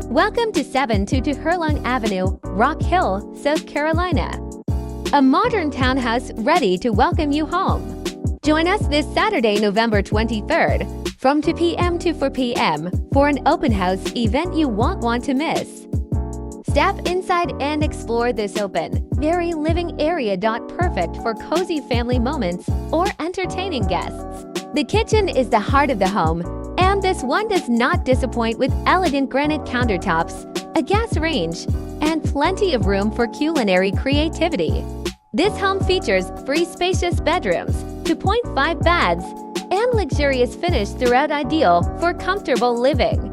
Welcome to 722 Hurlong Avenue, Rock Hill, South Carolina. A modern townhouse ready to welcome you home. Join us this Saturday, November 23rd, from 2 p.m. to 4 p.m. for an open house event you won't want to miss. Step inside and explore this open, very living area. Perfect for cozy family moments or entertaining guests. The kitchen is the heart of the home, and this one does not disappoint with elegant granite countertops, a gas range, and plenty of room for culinary creativity. This home features three spacious bedrooms, 2.5 baths, and luxurious finish throughout, ideal for comfortable living.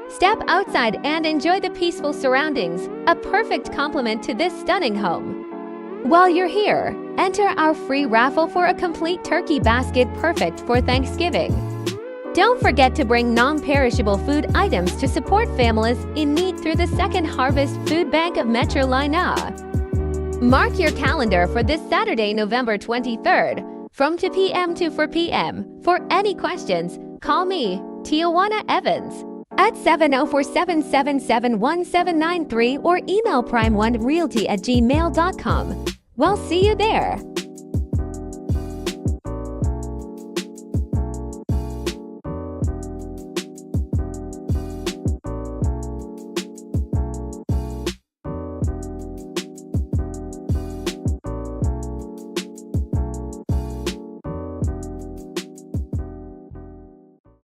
Step outside and enjoy the peaceful surroundings, a perfect complement to this stunning home. While you're here, enter our free raffle for a complete turkey basket perfect for Thanksgiving. Don't forget to bring non-perishable food items to support families in need through the Second Harvest Food Bank of Metro Lina. Mark your calendar for this Saturday, November 23rd, from 2 p.m. to 4 p.m. For any questions, call me, Tijuana Evans, at 704-777-1793 or email prime1realty@gmail.com. We'll see you there.